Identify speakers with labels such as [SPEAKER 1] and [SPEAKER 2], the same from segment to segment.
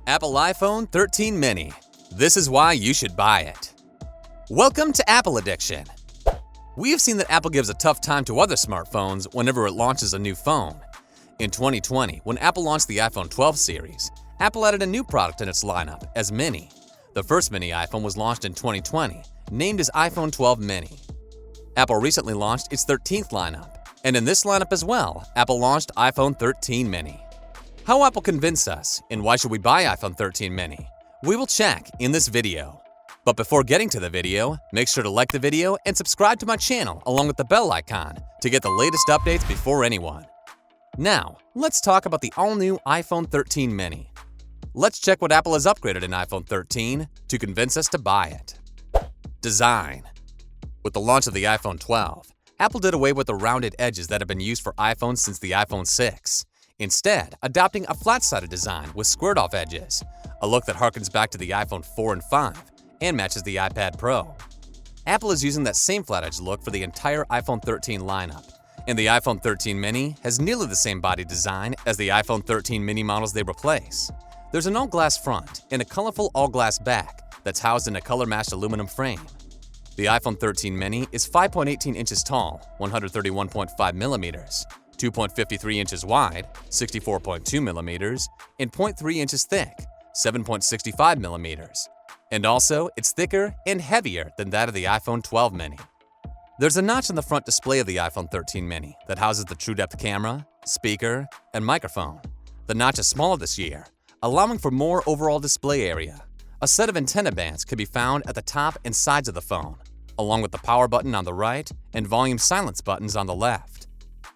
[SPEAKER 1] Apple iPhone 13 mini. This is why you should buy it. Welcome to Apple Addiction. We have seen that Apple gives a tough time to other smartphones whenever it launches a new phone. In 2020, when Apple launched the iPhone 12 series, Apple added a new product in its lineup as Mini. The first mini iPhone was launched in 2020, named as iPhone 12 mini. Apple recently launched its 13th lineup, and in this lineup as well, Apple launched iPhone 13 mini. How Apple convinced us, and why should we buy iPhone 13 mini? We will check in this video. But before getting to the video, make sure to like the video and subscribe to my channel along with the bell icon to get the latest updates before anyone. Now, let's talk about the all-new iPhone 13 mini. Let's check what Apple has upgraded in iPhone 13 to convince us to buy it. Design. With the launch of the iPhone 12, Apple did away with the rounded edges that have been used for iPhones since the iPhone 6, instead adopting a flat-sided design with squared-off edges, a look that harkens back to the iPhone 4 and 5 and matches the iPad Pro. Apple is using that same flat-edge look for the entire iPhone 13 lineup, and the iPhone 13 mini has nearly the same body design as the iPhone 13 mini models they replace. There's an all-glass front and a colorful all-glass back that's housed in a color-matched aluminum frame. The iPhone 13 mini is 5.18 inches tall, 131.5 millimeters, 2.53 inches wide, 64.2 millimeters, and 0.3 inches thick, 7.65 millimeters. And also, it's thicker and heavier than that of the iPhone 12 mini. There's a notch in the front display of the iPhone 13 mini that houses the TrueDepth camera, speaker, and microphone. The notch is smaller this year, allowing for more overall display area. A set of antenna bands can be found at the top and sides of the phone, along with the power button on the right and volume silence buttons on the left.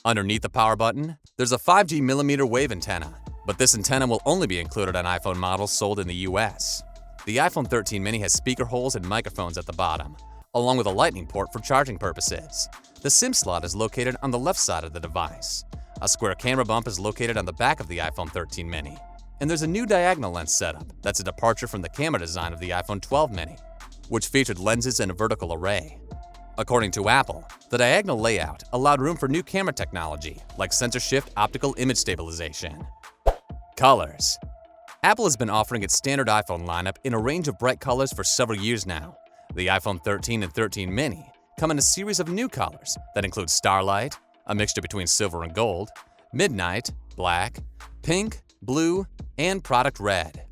[SPEAKER 1] Underneath the power button, there's a 5G millimeter wave antenna, but this antenna will only be included on iPhone models sold in the US. The iPhone 13 mini has speaker holes and microphones at the bottom, along with a lightning port for charging purposes. The SIM slot is located on the left side of the device. A square camera bump is located on the back of the iPhone 13 mini. And there's a new diagonal lens setup that's a departure from the camera design of the iPhone 12 mini, which featured lenses in a vertical array. According to Apple, the diagonal layout allowed room for new camera technology like sensor shift optical image stabilization. Colors. Apple has been offering its standard iPhone lineup in a range of bright colors for several years now. The iPhone 13 and 13 mini come in a series of new colors that include Starlight, a mixture between silver and gold, Midnight, black, pink, blue, and product red.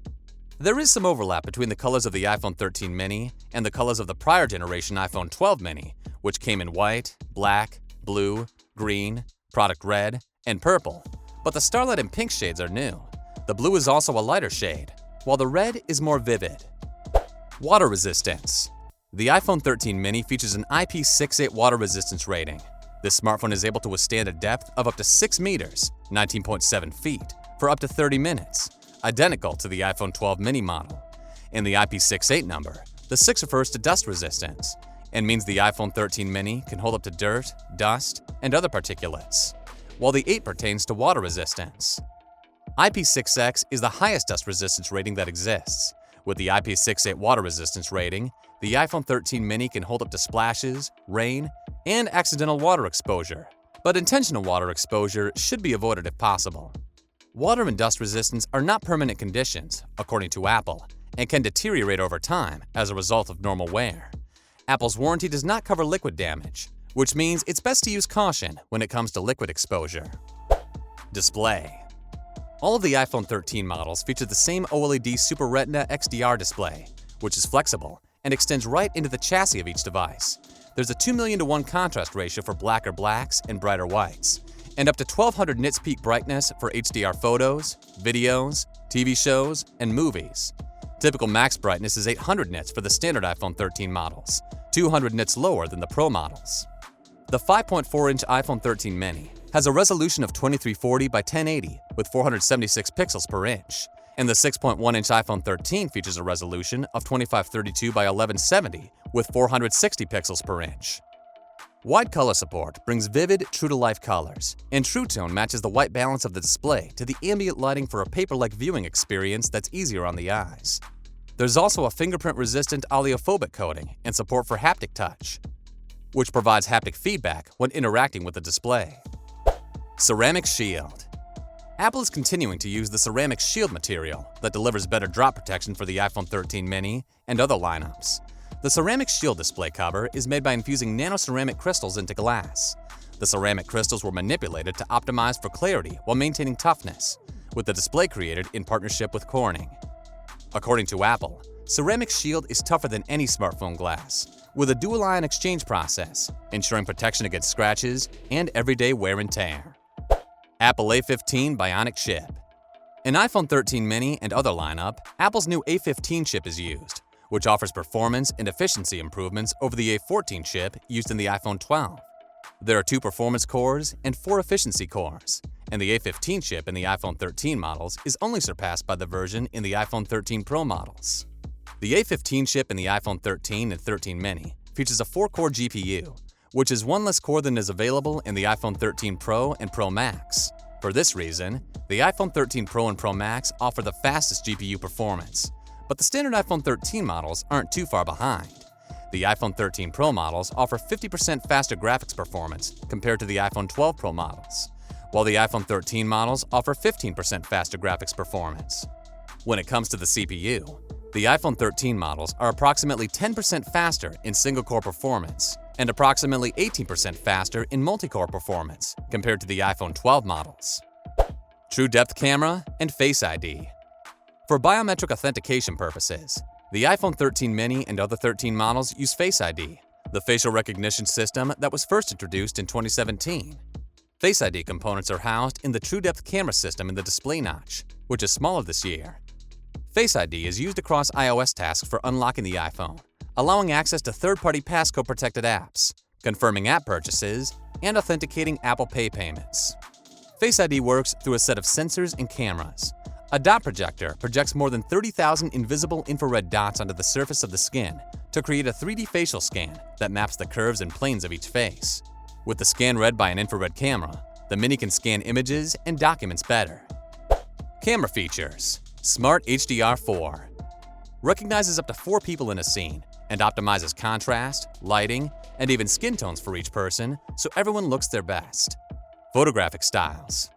[SPEAKER 1] There is some overlap between the colors of the iPhone 13 mini and the colors of the prior generation iPhone 12 mini, which came in white, black, blue, green, product red, and purple. But the Starlight and pink shades are new. The blue is also a lighter shade, while the red is more vivid. Water resistance. The iPhone 13 mini features an IP68 water resistance rating. This smartphone is able to withstand a depth of up to 6 meters, 19.7 feet, for up to 30 minutes, identical to the iPhone 12 mini model. In the IP68 number, the 6 refers to dust resistance and means the iPhone 13 mini can hold up to dirt, dust, and other particulates, while the 8 pertains to water resistance. IP6X is the highest dust resistance rating that exists. With the IP68 water resistance rating, the iPhone 13 mini can hold up to splashes, rain, and accidental water exposure, but intentional water exposure should be avoided if possible. Water and dust resistance are not permanent conditions, according to Apple, and can deteriorate over time as a result of normal wear. Apple's warranty does not cover liquid damage, which means it's best to use caution when it comes to liquid exposure. Display. All of the iPhone 13 models feature the same OLED Super Retina XDR display, which is flexible and extends right into the chassis of each device. There's a 2,000,000:1 contrast ratio for blacker blacks and brighter whites, and up to 1200 nits peak brightness for HDR photos, videos, TV shows, and movies. Typical max brightness is 800 nits for the standard iPhone 13 models, 200 nits lower than the Pro models. The 5.4-inch iPhone 13 mini has a resolution of 2340 by 1080 with 476 pixels per inch, and the 6.1-inch iPhone 13 features a resolution of 2532 by 1170 with 460 pixels per inch. Wide color support brings vivid, true-to-life colors, and True Tone matches the white balance of the display to the ambient lighting for a paper-like viewing experience that's easier on the eyes. There's also a fingerprint-resistant oleophobic coating and support for haptic touch, which provides haptic feedback when interacting with the display. Ceramic shield. Apple is continuing to use the ceramic shield material that delivers better drop protection for the iPhone 13 mini and other lineups. The ceramic shield display cover is made by infusing nanoceramic crystals into glass. The ceramic crystals were manipulated to optimize for clarity while maintaining toughness, with the display created in partnership with Corning. According to Apple, ceramic shield is tougher than any smartphone glass, with a dual-ion exchange process, ensuring protection against scratches and everyday wear and tear. Apple A15 Bionic Chip. In iPhone 13 mini and other lineup, Apple's new A15 chip is used, which offers performance and efficiency improvements over the A14 chip used in the iPhone 12. There are 2 performance cores and 4 efficiency cores, and the A15 chip in the iPhone 13 models is only surpassed by the version in the iPhone 13 Pro models. The A15 chip in the iPhone 13 and 13 mini features a 4-core GPU, which is 1 less core than is available in the iPhone 13 Pro and Pro Max. For this reason, the iPhone 13 Pro and Pro Max offer the fastest GPU performance, but the standard iPhone 13 models aren't too far behind. The iPhone 13 Pro models offer 50% faster graphics performance compared to the iPhone 12 Pro models, while the iPhone 13 models offer 15% faster graphics performance. When it comes to the CPU, the iPhone 13 models are approximately 10% faster in single-core performance and approximately 18% faster in multi-core performance compared to the iPhone 12 models. True depth camera and Face ID. For biometric authentication purposes, the iPhone 13 mini and other 13 models use Face ID, the facial recognition system that was first introduced in 2017. Face ID components are housed in the True Depth camera system in the display notch, which is smaller this year. Face ID is used across iOS tasks for unlocking the iPhone, allowing access to third-party passcode-protected apps, confirming app purchases, and authenticating Apple Pay payments. Face ID works through a set of sensors and cameras. A dot projector projects more than 30,000 invisible infrared dots onto the surface of the skin to create a 3D facial scan that maps the curves and planes of each face. With the scan read by an infrared camera, the Mini can scan images and documents better. Camera features. Smart HDR4. Recognizes up to 4 people in a scene and optimizes contrast, lighting, and even skin tones for each person so everyone looks their best. Photographic styles.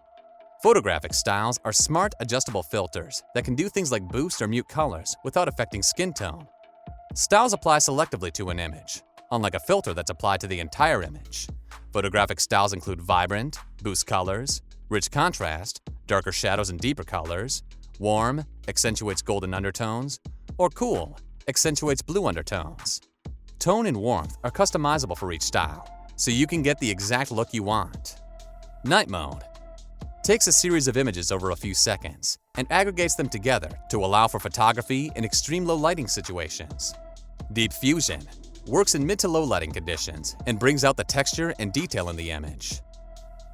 [SPEAKER 1] Photographic styles are smart adjustable filters that can do things like boost or mute colors without affecting skin tone. Styles apply selectively to an image, unlike a filter that's applied to the entire image. Photographic styles include vibrant, boost colors, rich contrast, darker shadows and deeper colors, warm, accentuates golden undertones, or cool, accentuates blue undertones. Tone and warmth are customizable for each style, so you can get the exact look you want. Night mode. Takes a series of images over a few seconds and aggregates them together to allow for photography in extreme low lighting situations. Deep fusion works in mid to low lighting conditions and brings out the texture and detail in the image.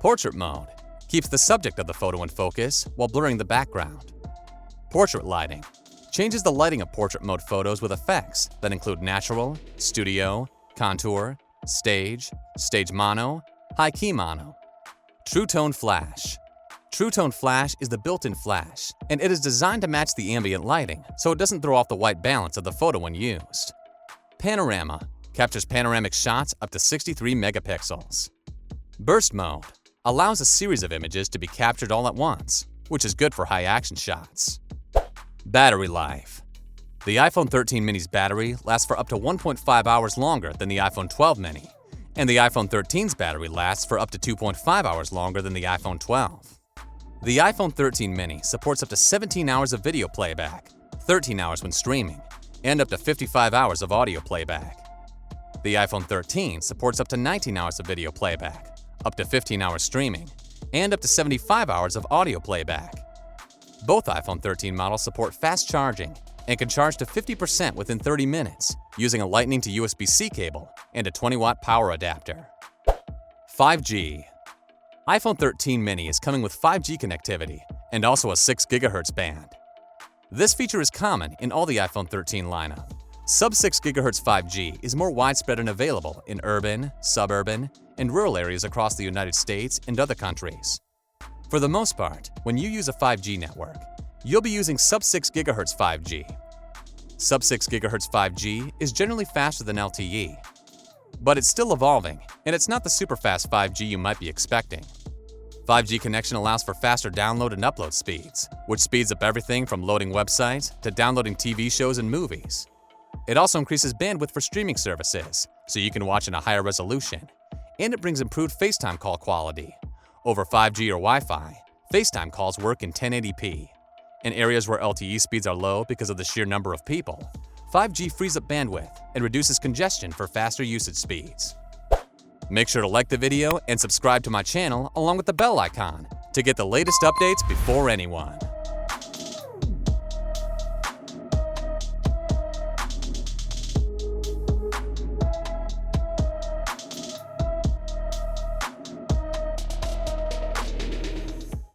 [SPEAKER 1] Portrait mode keeps the subject of the photo in focus while blurring the background. Portrait lighting changes the lighting of portrait mode photos with effects that include natural, studio, contour, stage, stage mono, high key mono. True Tone Flash. True Tone Flash is the built-in flash, and it is designed to match the ambient lighting so it doesn't throw off the white balance of the photo when used. Panorama captures panoramic shots up to 63 megapixels. Burst Mode allows a series of images to be captured all at once, which is good for high-action shots. Battery life. The iPhone 13 mini's battery lasts for up to 1.5 hours longer than the iPhone 12 mini, and the iPhone 13's battery lasts for up to 2.5 hours longer than the iPhone 12. The iPhone 13 mini supports up to 17 hours of video playback, 13 hours when streaming, and up to 55 hours of audio playback. The iPhone 13 supports up to 19 hours of video playback, up to 15 hours streaming, and up to 75 hours of audio playback. Both iPhone 13 models support fast charging and can charge to 50% within 30 minutes using a Lightning to USB-C cable and a 20-watt power adapter. 5G. iPhone 13 mini is coming with 5G connectivity and also a 6 GHz band. This feature is common in all the iPhone 13 lineup. Sub-6 GHz 5G is more widespread and available in urban, suburban, and rural areas across the United States and other countries. For the most part, when you use a 5G network, you'll be using sub-6 GHz 5G. Sub-6 GHz 5G is generally faster than LTE, but it's still evolving, and it's not the super fast 5G you might be expecting. 5G connection allows for faster download and upload speeds, which speeds up everything from loading websites to downloading TV shows and movies. It also increases bandwidth for streaming services, so you can watch in a higher resolution, and it brings improved FaceTime call quality. Over 5G or Wi-Fi, FaceTime calls work in 1080p. In areas where LTE speeds are low because of the sheer number of people, 5G frees up bandwidth and reduces congestion for faster usage speeds. Make sure to like the video and subscribe to my channel along with the bell icon to get the latest updates before anyone.